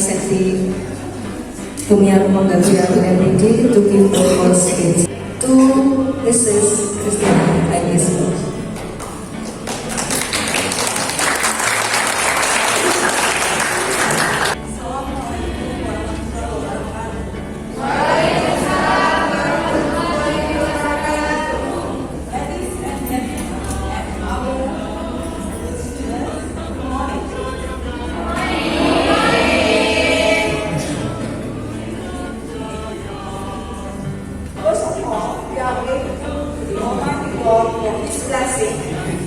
Sekti Ronggolawe MPD to give the first speech to Mrs. Vargheese.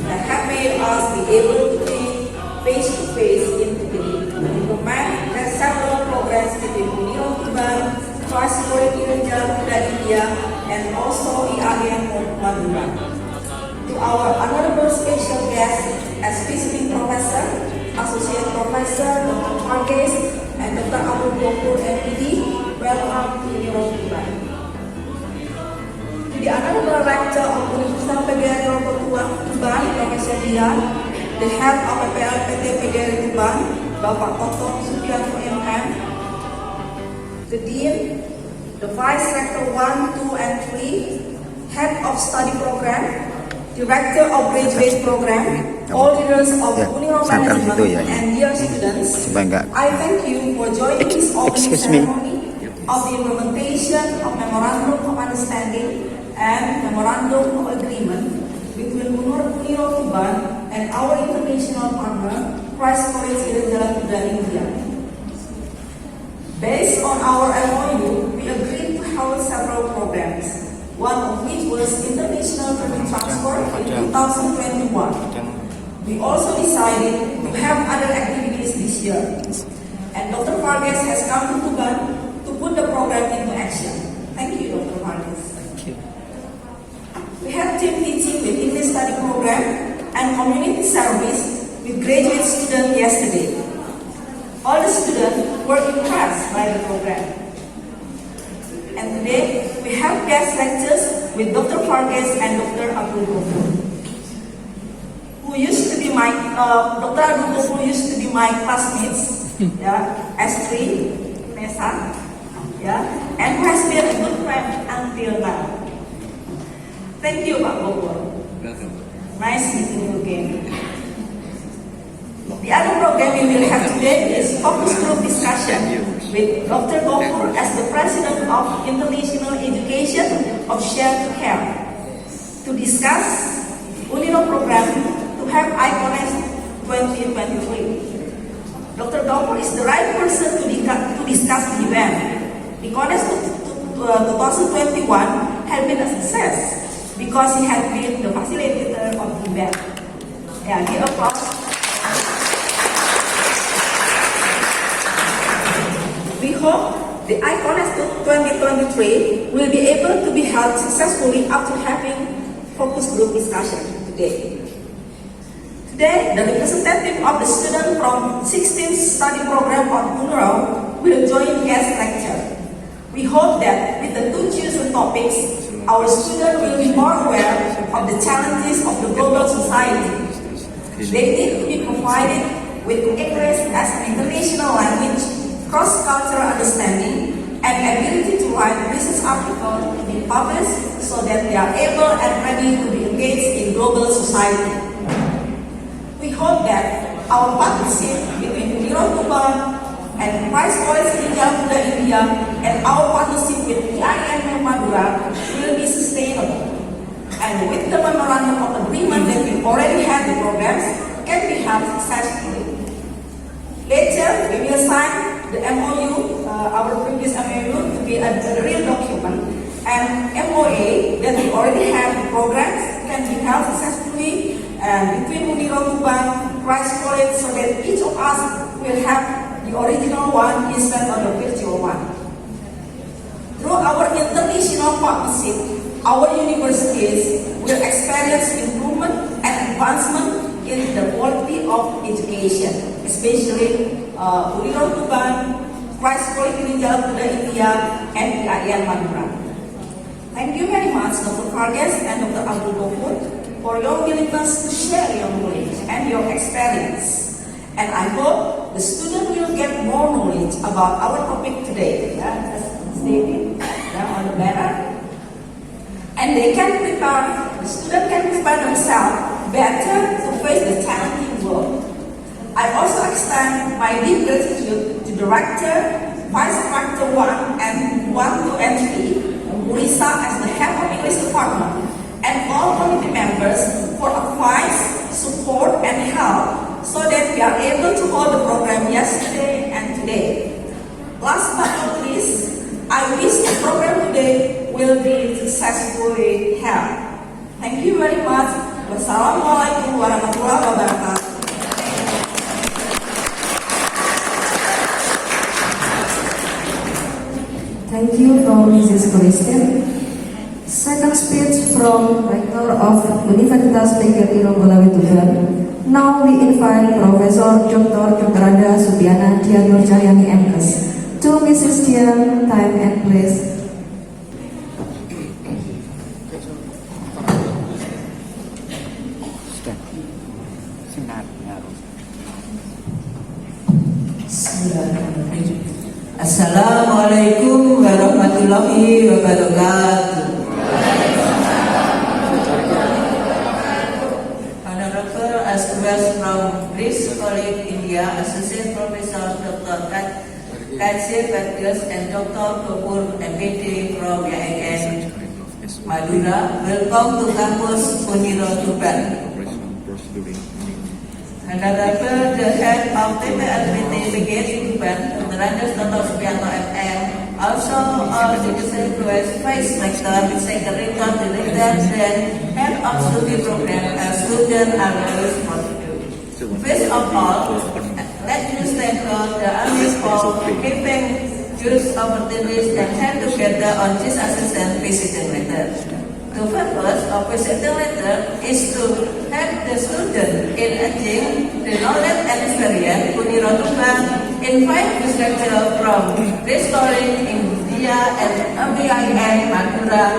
That have made us be able to be face-to-face in degree. The MAC has several programs within UNIROW Tuban, Irinjalakuda India, and also IAIN Madura. To our honorable special guest as visiting professor, associate professor Dr. Vargheese, and Dr. Assoc.Prof MPD, welcome to UNIROW Tuban. The honorable rector of Universitas PGRI Tuban, Professor Dian, the head of PLPT PGRI Tuban, Bapak Dr. Supianto MM, the dean, the vice rector 1, 2, and 3, head of study program, director of graduate program, all leaders of UNIROW management, and dear students. I thank you for joining this opening ceremony of the implementation of Memorandum of Understanding and Memorandum of Agreement between UNIROW Tuban and our international partner, Christ College Irinjalakuda, India. Based on our MOU, we agreed to hold several programs, one of which was international training transfer in 2021. We also decided to have other activities this year, and Dr. Vargheese has come to Tuban to put the program into action. Thank you, Dr. Vargheese. We had team teaching with English study program and community service with graduate students yesterday. All the students were impressed by the program. And today, we have guest lectures with Dr. Vargheese and Dr. Assoc.Prof, who used to be my, Dr. Assoc.Prof used to be my classmates, S3, Nesa, and who has been a good friend until now. Thank you, Pak Bogor. Nice meeting you again. The other program we will have today is focus group discussion with Dr. Gopur as the President of International Education of Share to Care to discuss UNIROW program to have ICONES 2023. Dr. Gopur is the right person to discuss the event. ICONES 2021 has been a success because he had been the facilitator of the event. Give applause. We hope the ICONES 2023 will be able to be held successfully after having focus group discussion today. Today, the representative of the student from 16th study program of UNIROW will join guest lecture. We hope that with the two chosen topics, our students will be more aware of the challenges of the global society. They need to be provided with English as an international language, cross-cultural understanding, and ability to write business articles to be published so that they are able and ready to be engaged in global society. We hope that our partnership between UNIROW Tuban and Christ College Irinjalakuda India and our partnership with IAIN Madura will be sustainable. And with the Memorandum of Agreement that we already have, the programs can be held successfully. Later, we will sign the MOU, our previous MOU, to be a real document, and MOA that we already have, the programs can be held successfully between UNIROW Tuban, Christ College, so that each of us will have the original one instead of the virtual one. Through our international partnership, our universities will experience improvement and advancement in the quality of education, especially UNIROW Tuban, Christ College Irinjalakuda India, and IAIN Madura. Thank you very much, Dr. Vargheese and Dr. Assoc.Prof, for your willingness to share your knowledge and your experience. And I hope the student will get more knowledge about our topic today, as stated on the banner. And they can prepare, the student can prepare themselves better to face the challenging world. I also extend my deep gratitude to Director, Vice Director 1 and 1, 2, and 3, who serve as the head of English department, and all committee members for advice, support, and help so that we are able to hold the program yesterday and today. Last but not least, I wish the program today will be successfully held. Thank you very much. Wassalamualaikum warahmatullahi wabarakatuh. Thank you from Mrs. Kuliah. Second speech from Rector of Universitas PGRI Ronggolawe Tuban. Now we invite Professor Dr. Dr. Sudiana Dian Nurjayani MS. To Mrs. Dian, time and place. Assalamualaikum warahmatullahi wabarakatuh. Honorable Assoc.Prof from Greece College, India, Associate Professor Dr.K.J.Vargheese and Dr.K.J.Vargheese MPD from UNIROW, Madura, welcome to campus UNIROW Tuban. Honorable the head of PGRI Tuban, Dr. Subianto MM, also all citizen who has vice rector, secretary, director, and head of study program as student always contribute. First of all, let me thank the Army for giving youth opportunities and hand together on this assistant visiting letter. The purpose of visiting letter is to help the student in achieving the knowledge and experience UNIROW Tuban, invite researchers from restoring India and MBIN Madura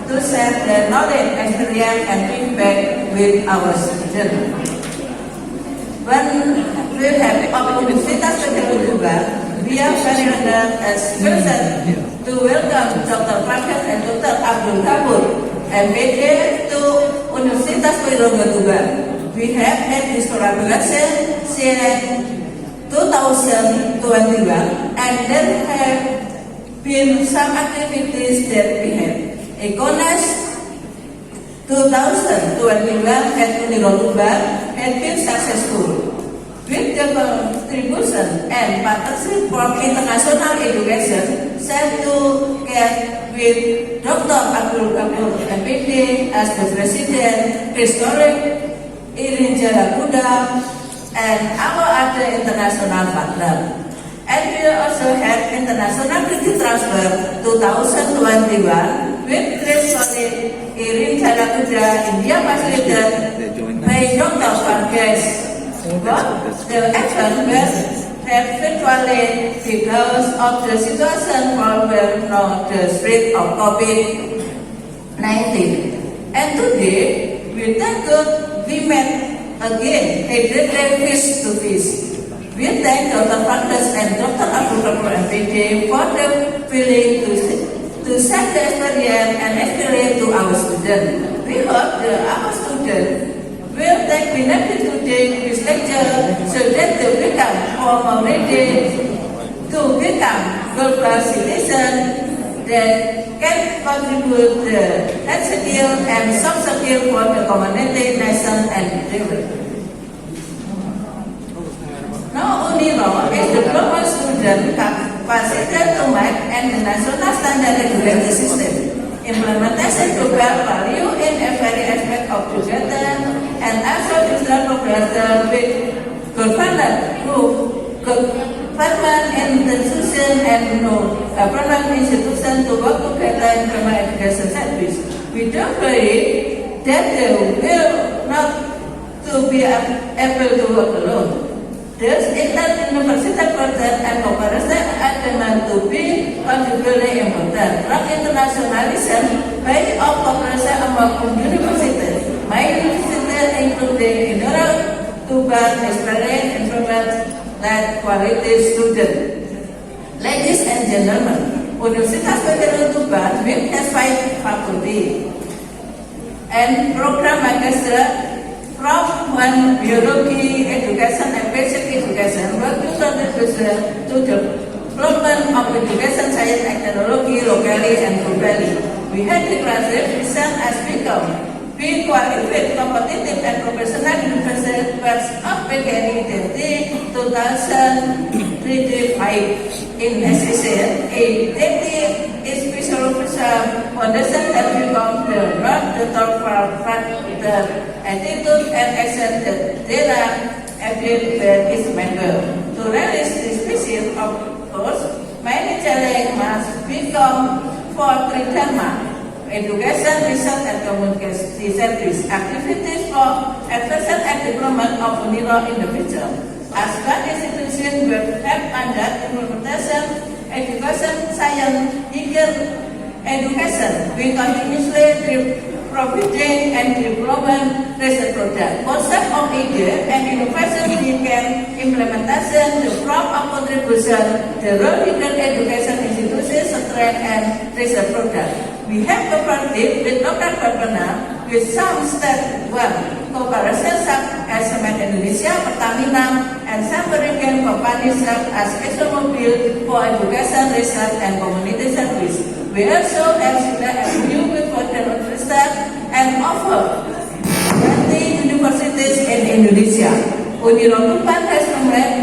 to share their knowledge, experience, and feedback with our students. When we have the Universitas Tuban, we are very honored as present to welcome Dr. Vargheese and Dr. Tamu, MPD to Universitas Tuban. We have had this collaboration since 2021, and there have been some activities that we have. ECONAS 2021 at UNIROW Tuban has been successful with the contribution and partnership from international education set to get with Dr. Assoc.Prof MPD as the President, restoring Irinjalakuda, and our other international partners. And we also had international credit transfer 2021 with restoring Irinjalakuda India facilitated by Dr. Vargheese. But the action was virtually because of the situation following from the spread of COVID-19. And today, we thank God we met again a great face to face. We thank Dr. Vargheese and Dr. Assoc.Prof MPD for their willing to share the experience and experience to our students. We hope our students will take benefit today this lecture so that they become more ready to become global citizens that can contribute the health skill and soft skill for the community, nation, and development. Now UNIROW is the global student capacity to make and the national standard regulatory system. Implementation global value in every aspect of together and also digital progress with government group, government institution and government institution to work together in primary education service. We don't worry that they will not to be able to work alone. Thus, inter-university project and cooperation are meant to be considerably important. From internationalization by of cooperation among universities. My university including UNIROW, Tuban, Experience, Information, that quality student. Ladies and gentlemen, Universitas PGRI Tuban has 5 faculty and program master from biology, education, and basic education, working contribution to the development of education, science, and technology locally and globally. We had declared research as become being qualified, competitive, and professional universities of PGRI in 2035. In SSL, a special foundation has become the top the attitude and action that there are everywhere its member. To realize this vision, of course, many challenges must become for Tridharma, education, research, and community service, activities for advancement and development of UNIROW individual. As one institution will have under implementation, education, science, higher education, we continuously providing and development research product. Concept of idea and innovation can implementation, the form of contribution, the role in education institutions, strength and research product. We have cooperated with local partner with some step 1 cooperation such as Cement Indonesia, Pertamina, and some American companies such as ExxonMobil for education, research, and community service. We also have MOU with Foreign Universitas and offer 20 universities in Indonesia. UNIROW Tuban has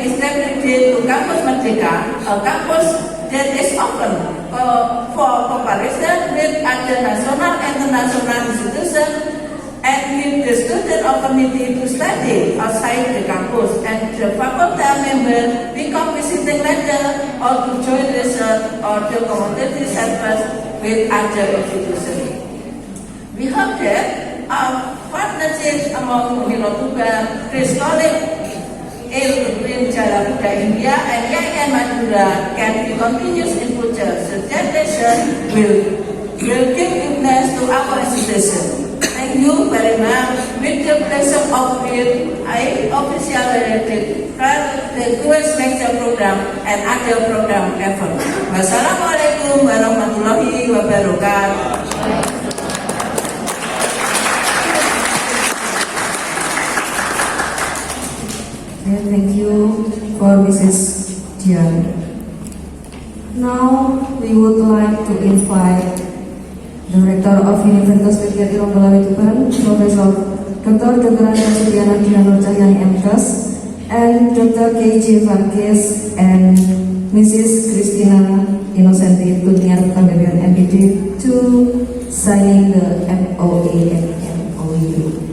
established to Campus Merdeka, a campus that is open for cooperation with other national and international institutions and give the student opportunity to study outside the campus, and the faculty member become visiting lecturer or to join research or the community service with other institutions. We hope that our partnership among UNIROW Tuban, Chris College, Irinjalakuda India, and YN Madura can be continuous in future. So that lesson will give witness to our institution. Thank you very much. With the pleasure of it, I officially declare the Kuliah lecture program and other program effort. Wassalamualaikum warahmatullahi wabarakatuh. Thank you for Mrs. Dian. Now we would like to invite Director of Universitas PGRI Ronggolawe Tuban, Profesor Dr. K.J.Vargheese, MKes, and Dr.K.J.Vargheese and Mrs. Christina Innocenti Tutniar Pembebean MPD to signing the MOA and MOU.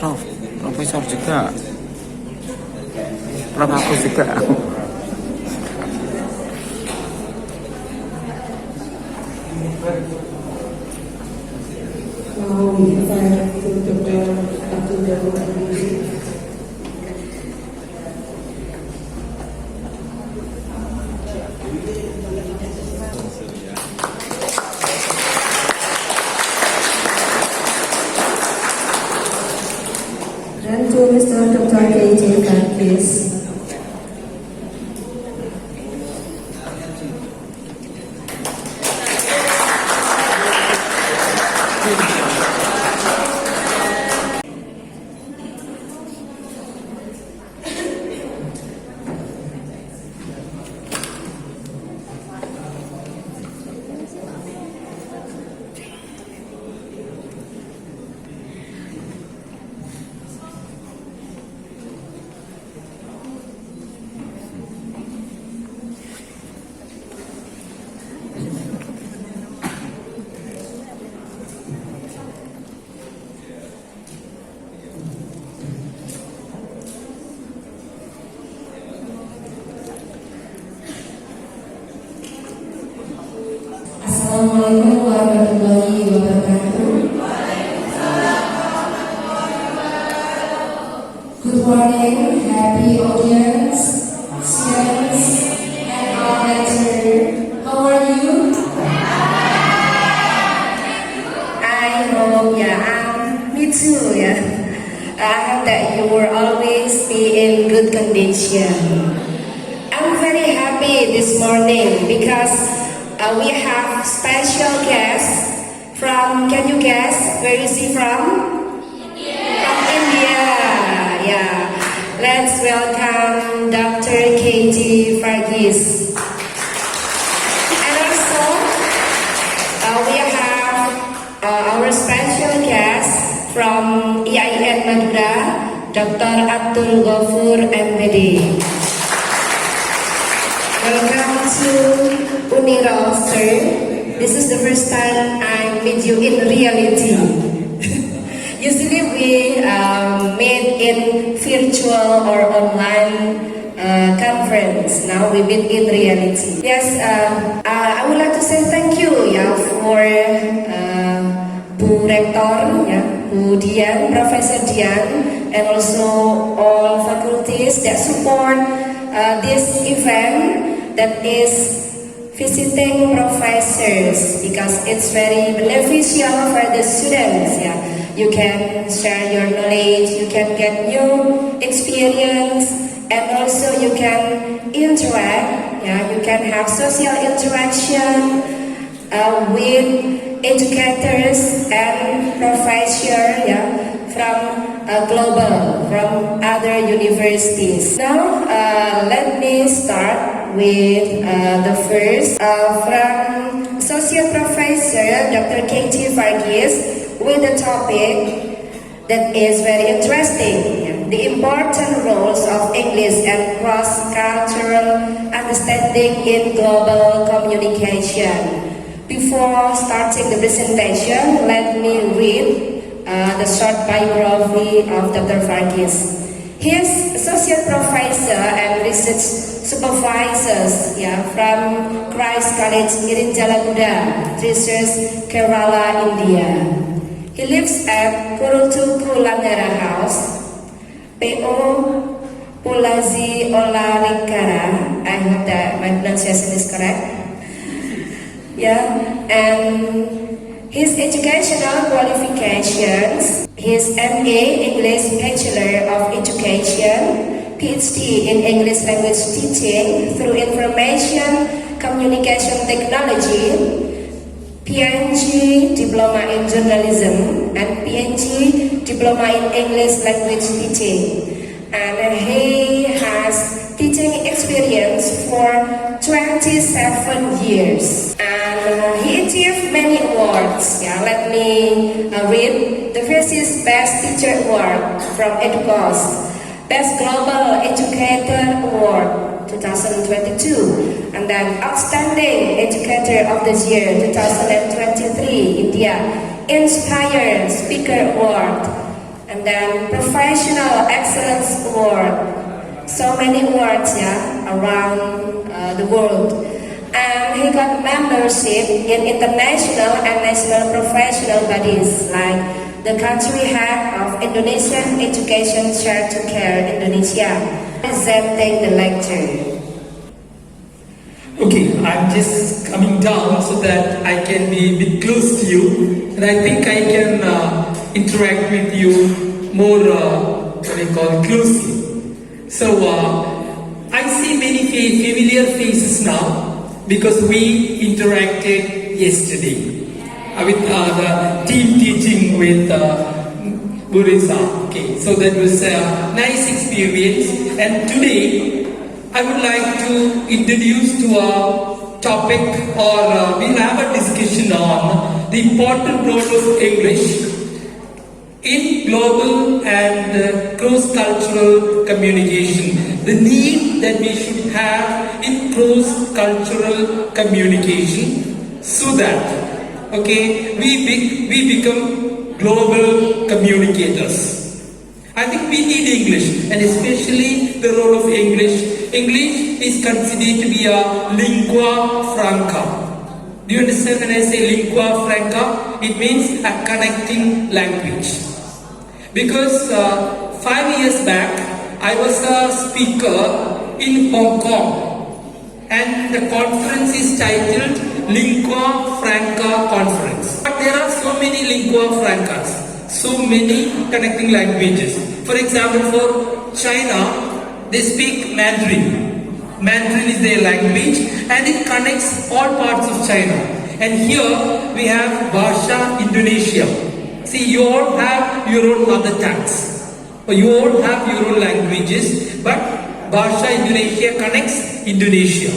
Prof, Profesor juga, Prof aku juga. Now we invite Dr. Vargheese. Then to Mr. Dr.K.J.Vargheese. Assalamualaikum warahmatullahi wabarakatuh. Good morning, happy audience, students, and all lecturers. How are you? I hope, me too, I hope that you will always be in good condition. I'm very happy this morning because we have special guest from, can you guess, where is he from? India. From India, Let's welcome Dr.K.J.Vargheese. And also, we have our special guest from Irinjalakuda, Dr. Abdul Ghafur MBD. Welcome to UNIROW, sir. This is the first time I meet you in reality. Usually we meet in virtual or online conference. Now we meet in reality. Yes, I would like to say thank you for Bu Rektor, Bu Dian, Professor Dian, and also all faculties that support this event that is visiting professors, because it's very beneficial for the students. You can share your knowledge, you can get new experience, and also you can interact. You can have social interaction with educators and professors from global, from other universities. Now, let me start with the first from Associate Professor Dr. K.J.Vargheese with the topic that is very interesting: the important roles of English and cross-cultural understanding in global communication. Before starting the presentation, let me read the short biography of Dr. Vargheese. He is Associate Professor and Research Supervisors from Christ College Irinjalakuda, Research, Kerala, India. He lives at Kuliah House, P.O. Pulazi Olalikara. I hope that my pronunciation is correct. And his educational qualifications: his MA English Bachelor of Education, PhD in English Language Teaching through Information Communication Technology, PNG Diploma in Journalism, and PNG Diploma in English Language Teaching. And he has teaching experience for 27 years. And he achieved many awards. Let me read. The first is Best Teacher Award from EDUCOS, Best Global Educator Award 2022, and then Outstanding Educator of the Year 2023 India Inspired Speaker Award, and then Professional Excellence Award. So many awards around the world. And he got membership in international and national professional bodies like the country head of Indonesian Education Share to Care Indonesia, presenting the lecture. Okay, I'm just coming down so that I can be a bit close to you, and I think I can interact with you more, closely. So, I see many familiar faces now because we interacted yesterday with the team teaching with Burisa. Okay, so that was a nice experience, and today I would like to introduce to a topic, or we'll have a discussion on the important role of English in global and cross-cultural communication. The need that we should have in cross-cultural communication so that, okay, we become global communicators. I think we need English, and especially the role of English. English is considered to be a lingua franca. Do you understand when I say lingua franca? It means a connecting language. Because 5 years back, I was a speaker in Hong Kong, and the conference is titled Lingua Franca Conference. But there are so many lingua francas, so many connecting languages. For example, for China, they speak Mandarin. Mandarin is their language, and it connects all parts of China. And here we have Bahasa Indonesia. See, you all have your own mother tongues, or you all have your own languages, but Bahasa Indonesia connects Indonesia.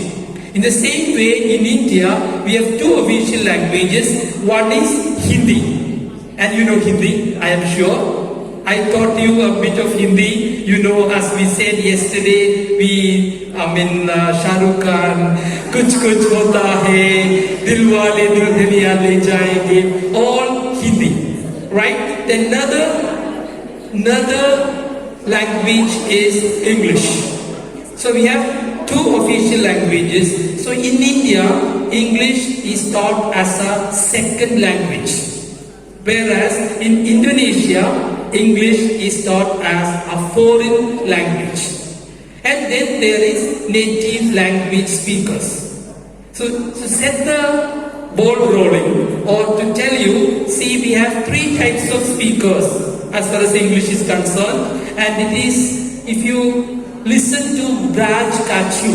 In the same way, in India, we have two official languages. One is Hindi, and you know Hindi, I am sure. I taught you a bit of Hindi. You know, as we said yesterday, Shah Rukh Khan, Kuch Kuch Hota Hai, Dilwale Dulhaniya Le Jayenge, all Hindi, right? Then another language is English. So we have two official languages. So in India, English is taught as a second language, whereas in Indonesia, English is taught as a foreign language. And then there is native language speakers. So to set the ball rolling, or to tell you, see, we have three types of speakers as far as English is concerned. And it is, if you listen to Braj Kachu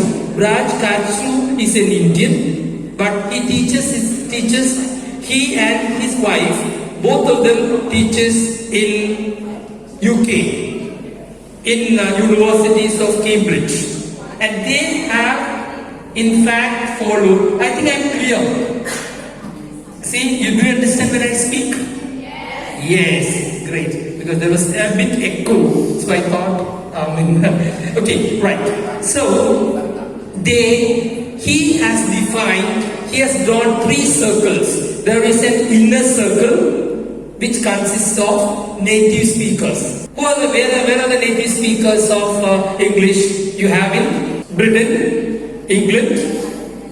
is an Indian, but he teaches he and his wife, both of them teaches in UK, in universities of Cambridge, and they have in fact followed. I think I'm clear. See, you do understand when I speak? Yes, great, because there was a bit echo, so I thought, okay, right. So he has drawn three circles. There is an inner circle which consists of native speakers. Where are the native speakers of English? You have in Britain, England,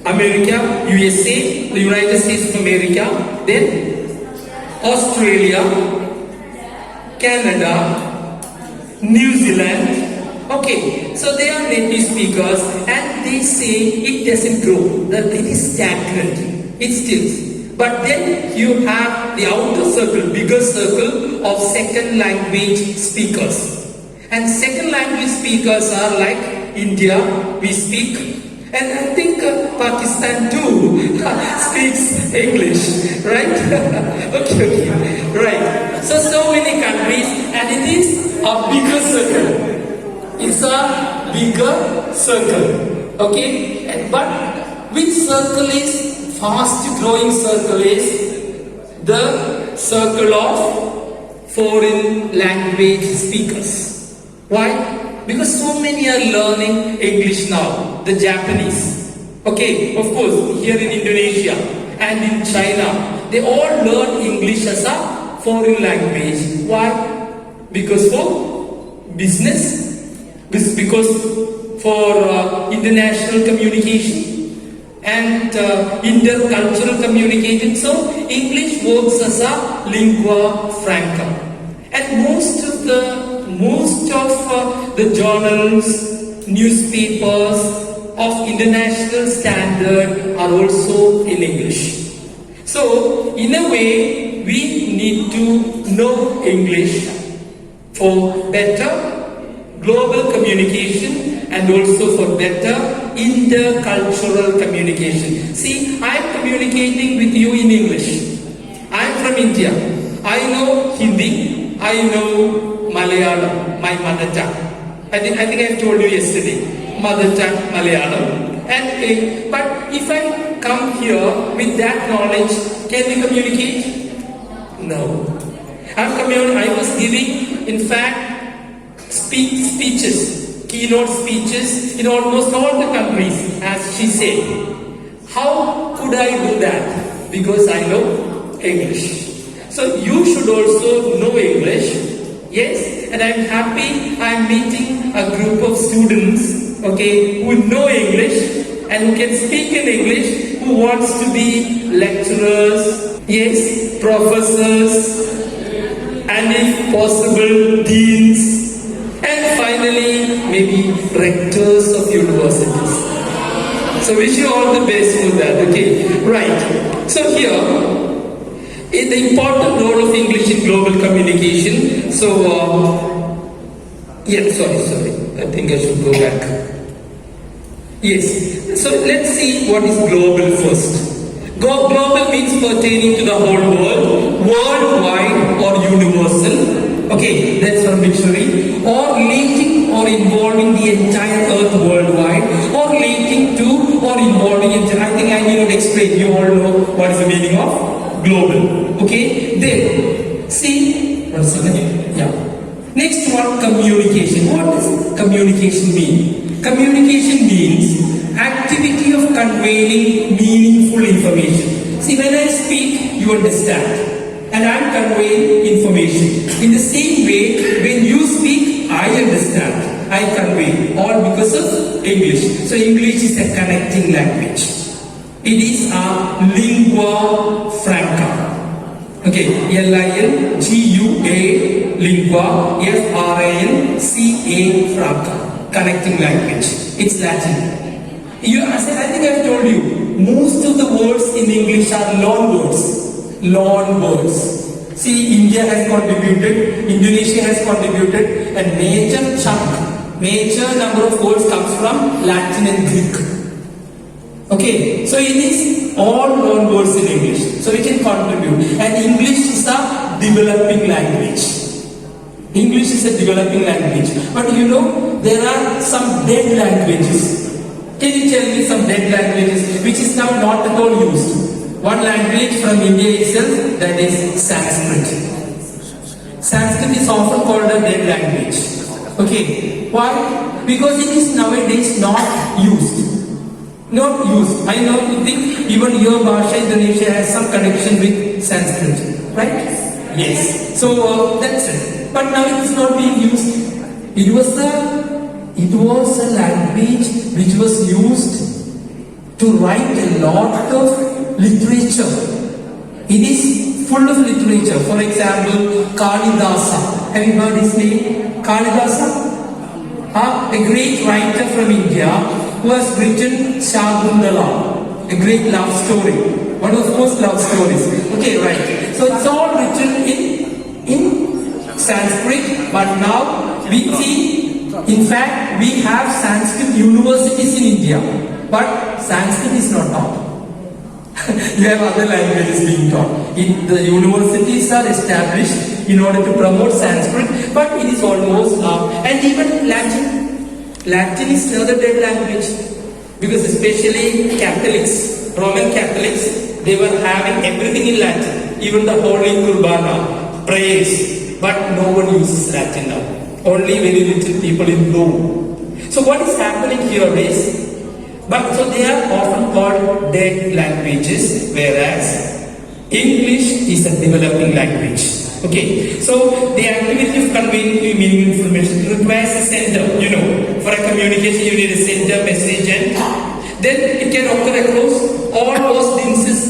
America, USA, the United States of America, then Australia, Canada, New Zealand. Okay, so they are native speakers, and they say it doesn't grow, that it is stagnant, it stills. But then you have the outer circle, bigger circle of second language speakers. And second language speakers are like India, we speak, and I think Pakistan too speaks English, right? okay, right. So many countries, and it is a bigger circle. It's a bigger circle, okay? But which circle is fast growing circle is the circle of foreign language speakers. Why? Because so many are learning English now. The Japanese, okay, of course, here in Indonesia and in China, they all learn English as a foreign language. Why? Because for business, because for international communication. and intercultural communication. So English works as a lingua franca, and most of the journals, newspapers of international standard are also in English. So in a way, we need to know English for better global communication and also for better intercultural communication. See, I am communicating with you in English. I am from India. I know Hindi. I know Malayalam, my mother tongue. I think I told you yesterday, mother tongue Malayalam. And but if I come here with that knowledge, can we communicate? No. I was giving, in fact, speeches, keynote speeches in almost all the countries, as she said. How could I do that? Because I know English. So you should also know English. Yes, and I'm happy I'm meeting a group of students, okay, who know English and who can speak in English, who wants to be lecturers, yes, professors, and if possible, deans, and finally, maybe rectors of universities. So wish you all the best for that, okay? Right. So here, the important role of English in global communication. So, sorry. I think I should go back. Yes. So let's see what is global first. Global means pertaining to the whole world, worldwide or universal. Okay, that's from dictionary. Or linking or involving the entire earth worldwide, or linking to or involving I think I need not explain. You all know what is the meaning of global. Okay, then see, yeah. Next one, communication. What does communication mean? Communication means activity of conveying meaningful information. See, when I speak, you understand. And I am conveying information. In the same way, when you speak, I understand. I convey. All because of English. So English is a connecting language. It is a lingua franca. Okay, L-I-N-G-U-A, lingua, F-R-A-N-C-A, franca. Connecting language. It's Latin. I think I've told you, most of the words in English are loan words. Loan words. See, India has contributed, Indonesia has contributed, and major number of words comes from Latin and Greek. Okay, so it is all loan words in English. So we can contribute. And English is a developing language. English is a developing language. But you know, there are some dead languages. Can you tell me some dead languages which is now not at all used? One language from India itself, that is Sanskrit. Sanskrit is often called a dead language. Okay, why? Because it is nowadays not used. Not used. I know you think even your Bhasha Indonesia has some connection with Sanskrit, right? Yes. So that's it. But now it is not being used. It was a language which was used to write a lot of literature. It is full of literature. For example, Kalidasa. Have you heard his name? Kalidasa? A great writer from India who has written Shagundala, a great love story. One of the most love stories. Okay, right. So it's all written in Sanskrit, but now we see, in fact, we have Sanskrit universities in India, but Sanskrit is not taught. You have other languages being taught. The universities are established in order to promote Sanskrit, but it is almost now. And even Latin. Latin is another dead language. Because especially Catholics, Roman Catholics, they were having everything in Latin. Even the Holy Kurbana, prayers. But no one uses Latin now. Only very little people in Rome. So what is happening here is, so they are often called dead languages, whereas English is a developing language. Okay, so the activity of conveying meaningful information requires a sender. You know, for a communication you need a sender, message, and then it can occur across all those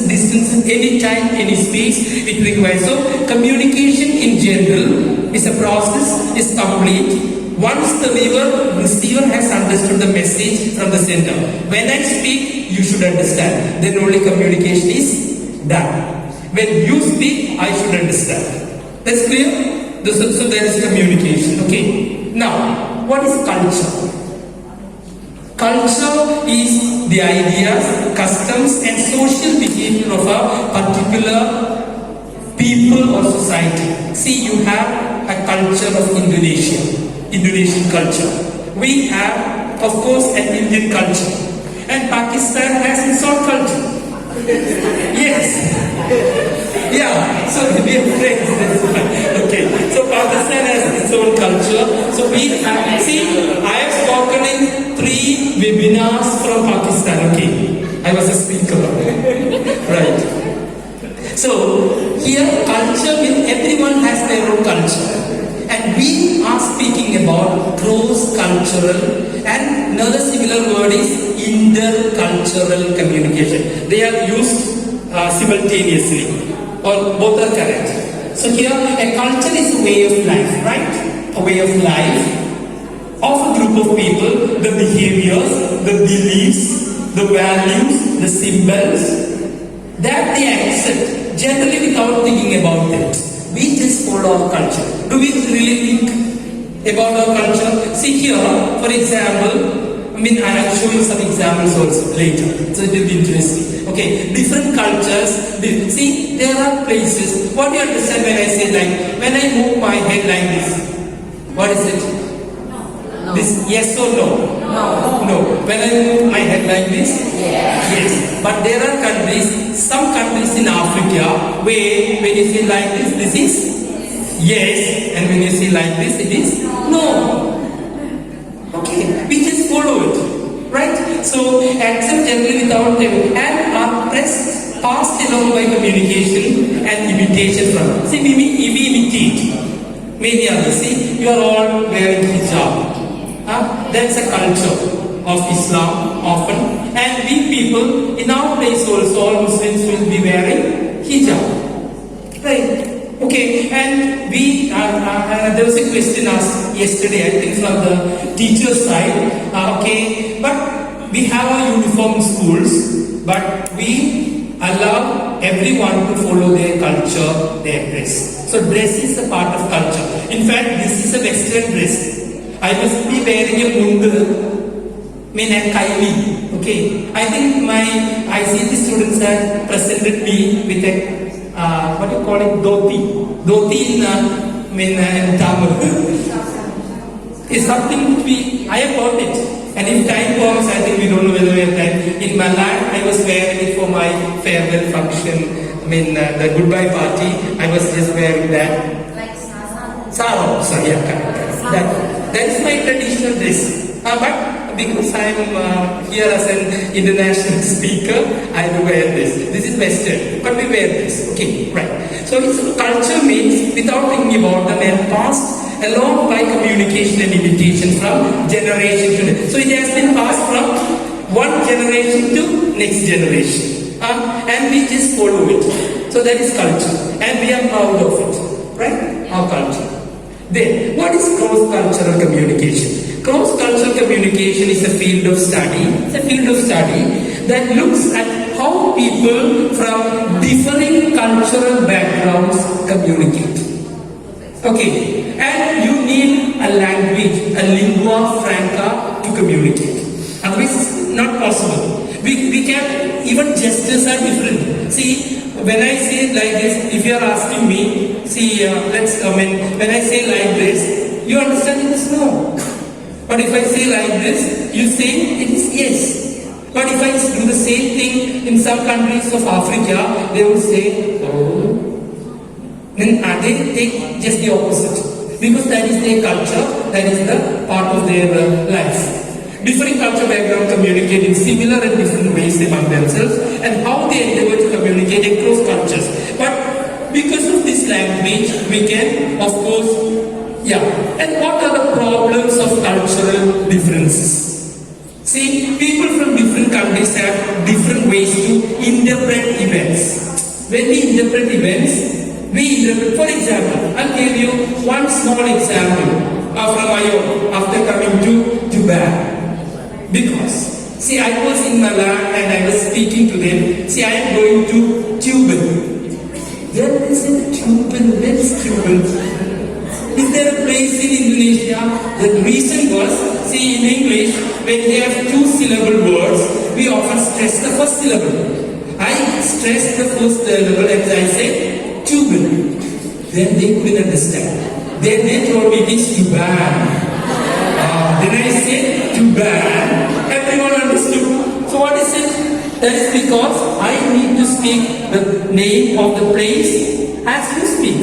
distances, anytime, any space it requires. So communication in general is a process, is complete once the receiver has understood the message from the sender. When I speak, you should understand. Then only communication is done. When you speak, I should understand. That's clear? So there is communication. Okay. Now, what is culture? Culture is the ideas, customs and social behavior of a particular people or society. See, you have a culture of Indonesian culture. We have, of course, an Indian culture. And Pakistan has its own culture. Yes. Yeah, so we are friends. Okay, so Pakistan has its own culture. So we have, see, I have spoken in 3 webinars from Pakistan. Okay, I was a speaker. Right. So here, culture means everyone has their own culture. And we are speaking about cross-cultural, and another similar word is intercultural communication. They are used simultaneously, or both are correct. So here, a culture is a way of life, right? A way of life of a group of people, the behaviors, the beliefs, the values, the symbols that they accept, generally without thinking about it. We just follow our culture. Do we really think about our culture? See here, for example, I am showing some examples also later, so it will be interesting. Okay, different cultures. See, there are places. What do you understand when I say like, when I move my head like this? What is it? No. This yes or no? No. No. When I move my head like this? Yes. Yes. But there are countries, some countries in Africa, where when you say like this is yes, and when you say like this, it is no. Okay, we just follow it, right? So accept generally without them, and are passed along by communication and imitation from. See, we imitate many others. See, you are all wearing hijab. That's a culture of Islam often, and we people in our place also, all Muslims will be wearing hijab, right? Okay, and we there was a question asked yesterday, I think from the teacher side. Okay, but we have our uniform schools, but we allow everyone to follow their culture, their dress. So dress is a part of culture. In fact, this is a Western dress. I must be wearing a mundu, and kaili. Okay, I think my ICT students had presented me with a what do you call it, dhoti in Tamu. It's something which I have bought it, and if time comes, I think we don't know whether we have time. In my life, I was wearing it for my farewell function. The goodbye party. I was just wearing that. Like Sarong. So yeah, that is my traditional dress. But because I am here as an international speaker, I do wear this. This is Western, but we wear this. Okay, right. So culture means without thinking about them and passed along by communication and imitation from generation to next. So it has been passed from one generation to next generation, and we just follow it. So that is culture, and we are proud of it, right? Our culture. Then, what is cross-cultural communication? Cross-cultural communication is a field of study. It's a field of study that looks at how people from differing cultural backgrounds communicate. Okay, and you need a language, a lingua franca to communicate. Otherwise, it's not possible. We can, even gestures are different. See, when I say it like this, if you are asking me, see, when I say like this, you understand it is no. But if I say like this, you say it is yes. But if I do the same thing in some countries of Africa, they will say, oh. Then they take just the opposite. Because that is their culture, that is the part of their life. Different cultural background communicate in similar and different ways among themselves, and how they endeavor to communicate across cultures. But because of this language, we can, of course, And what are the problems of cultural differences? See, people from different countries ways to interpret events. When we interpret events, for example, I'll give you one small example from my own after coming to Tuban. Because, see, I was in Malaya and I was speaking to them. See, I am going to Tuban. Where is it? Tuban? Where is Tuban? Is there a place in Indonesia? The reason was, see, in English, when we have two-syllable words, we often stress the first syllable. I stressed the first syllable and I said, Tuban. Then they couldn't understand. Then they told me it is Tuban. Then I said Tuban. Everyone understood. So what is it? That is because I need to speak the name of the place as you speak.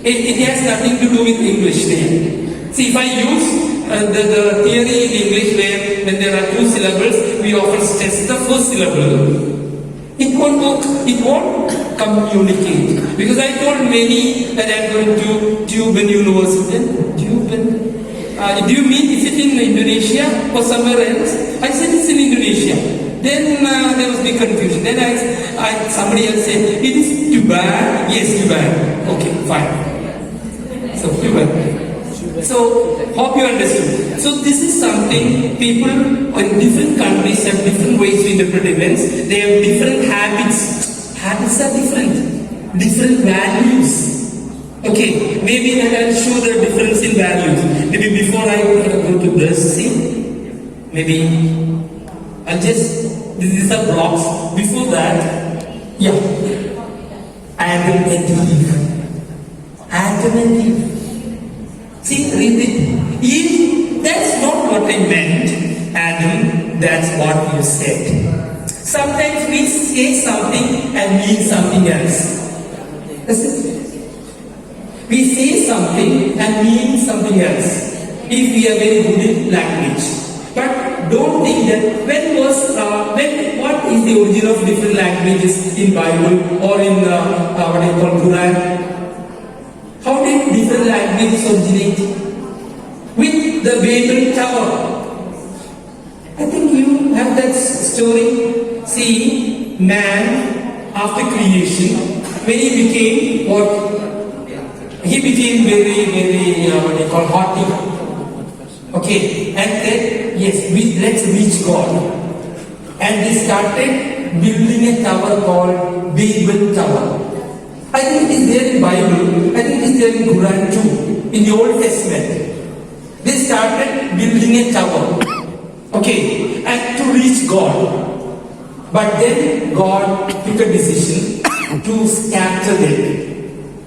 It has nothing to do with English name. See, if I use the theory in English where when there are two syllables, we often stress the first syllable. It won't work. It won't communicate. Because I told many that I'm going to Tuban University. Tuban. Do you mean is it in Indonesia or somewhere else? I said it's in Indonesia. Then there was big confusion. Then somebody else said it is Tuban. Yes, Tuban. Okay, fine. So Tuban. So hope you understood. So this is something people in different countries have different ways to interpret events. They have different habits. Habits are different. Different values. Okay, maybe I'll show the difference in values. Maybe before I go to this, see? Maybe I'll just, this is a blocks. Before that, yeah. Adam and Eve. Adam and Eve. See, read it. Eve, that's not what I meant. Adam, that's what you said. Sometimes we say something and mean something else. That's it. We say something and mean something else if we are very good in language. But don't think that what is the origin of different languages in Bible or in what I call Kuliah? How did different languages originate? With the Babel Tower. I think you have that story. See, man after creation, when he became what? He became very, what they call haughty. Okay, and then, yes, let's reach God. And they started building a tower called Babel Tower. I think it is there in Bible, I think it is there in Quran too, in the Old Testament. They started building a tower, okay, and to reach God. But then God took a decision to scatter them.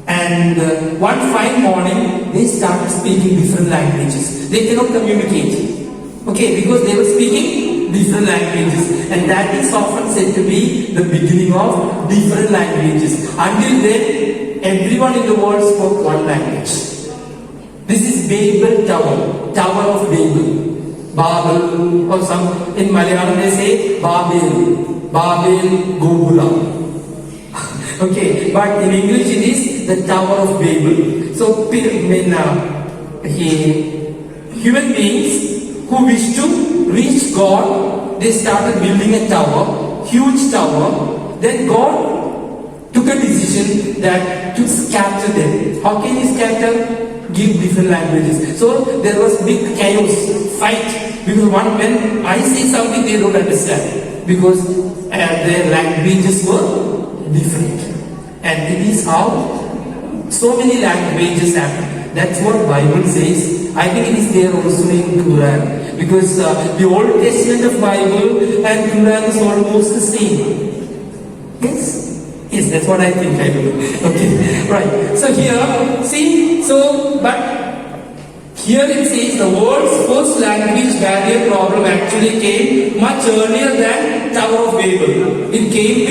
And one fine morning, they started speaking different languages. They cannot communicate. Okay, because they were speaking different languages. And that is often said to be the beginning of different languages. Until then, everyone in the world spoke one language. This is Babel Tower, Tower of Babel. Babel, or some, in Malayalam they say Babel, Babel Gopura. Okay, but in English it is the Tower of Babel. So, human beings who wish to reach God, they started building a tower, huge tower. Then God took a decision that to scatter them. How can you scatter? Give different languages. So there was big chaos, fight. Because when I say something, they don't understand. Because their languages were different. And it is how so many languages happen. That's what Bible says. I think it is there also in Quran. Because the Old Testament of Bible and Quran is almost the same. Yes? Yes, that's what I think I do. Okay, right. So here, see, but here it says the world's first language barrier problem actually came much earlier than Tower of Babel. It came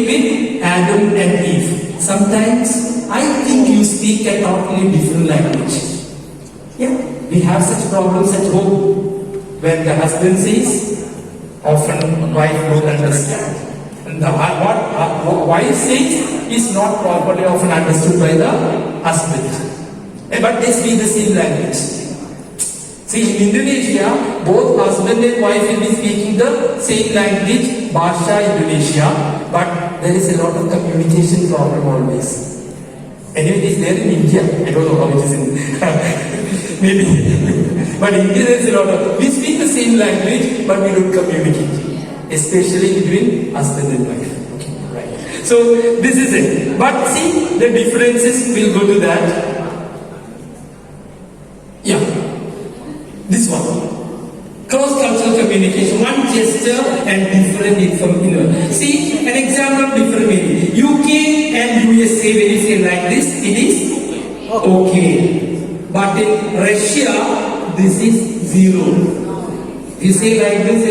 with Adam and Eve. Sometimes I think you speak a totally different language. Yeah, we have such problems at home. When the husband says, often wife don't understand. And what wife says is not properly often understood by the husband. But they speak the same language. See, in Indonesia, both husband and wife will be speaking the same language, Bahasa Indonesia, but there is a lot of communication problem always. Anyway, it is there in India. I don't know how it is in maybe. But in India there is a lot of, we speak the same language, but we don't communicate. Especially between husband and wife. Okay, right. So this is it. But see, the differences, we'll go to that. Yeah. This one. Cross-cultural communication. One gesture and different information. See, an example of different meaning. UK and USA, when you say like this, it is okay. But in Russia, this is zero. You say like this,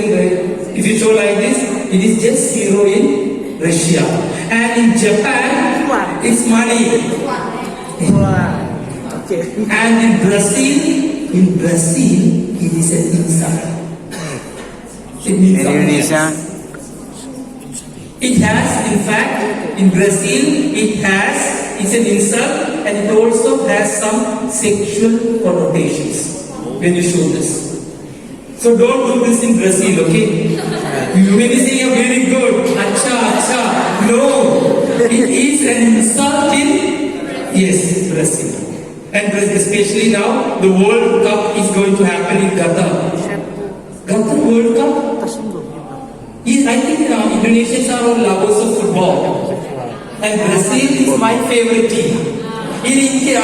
if you show like this, it is just zero in Russia. And in Japan, it's money. Okay. And in Brazil, it is an insult. It means Indonesia. it has, in fact, in Brazil, it's an insult, and it also has some sexual connotations when you show this. So don't do this in Brazil, okay? You may be saying you're very good. Acha, acha. No, it is an insult in, yes, Brazil. And especially now, the World Cup is going to happen in Qatar. Qatar World Cup? I think Indonesians are all lovers of football. And Brazil is my favorite team. In India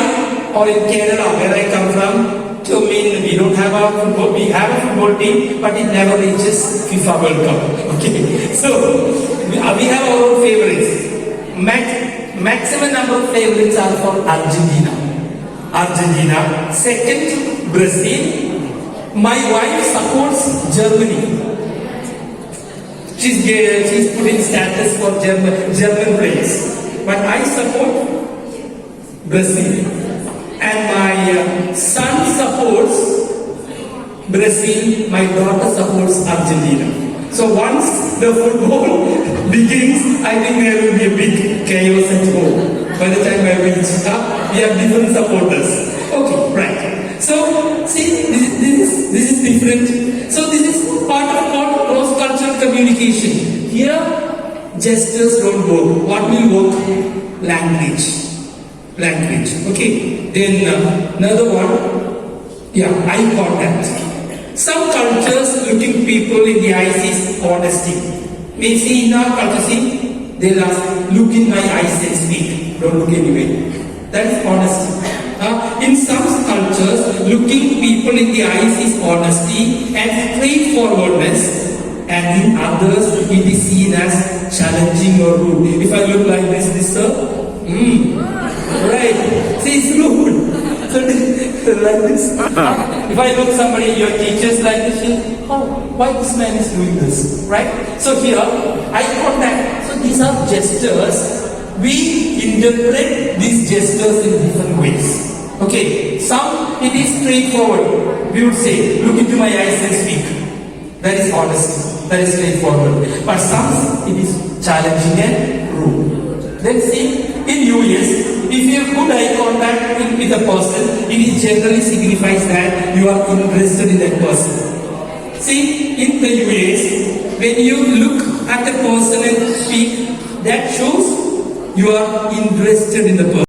or in Kerala, where I come from, we don't have our football. We have a football team, but it never reaches FIFA World Cup. Okay, so we have our own favorites. Maximum number of favorites are for Argentina. Second, Brazil. My wife supports Germany. She's putting status for German players, but I support Brazil. And my son supports Brazil. My daughter supports Argentina. So once the football begins, I think there will be a big chaos at home. By the time I reach up, we have different supporters. Okay, right. So, see, this is different. So this is part of cross-cultural communication. Here, gestures don't work. What will work? Language. Okay. Then another one, eye contact. Some cultures looking people in the eyes is honesty. We see in our culture, they'll ask, look in my eyes and speak. Don't look anywhere. That is honesty. In some cultures, looking people in the eyes is honesty and straightforwardness. And in others, it is seen as challenging or rude. If I look like this sir, right, see, it's rude. So like this. If I look somebody, your teachers like this, why this man is doing this, right? So here, eye contact. So these are gestures. We interpret these gestures in different ways. Okay, some it is straightforward. We would say, look into my eyes and speak. That is honesty. That is straightforward. But some it is challenging and rude. Then see, in US, if you have good eye contact with a person, it generally signifies that you are interested in that person. See, in the US, when you look at a person and speak, that shows you are interested in the person.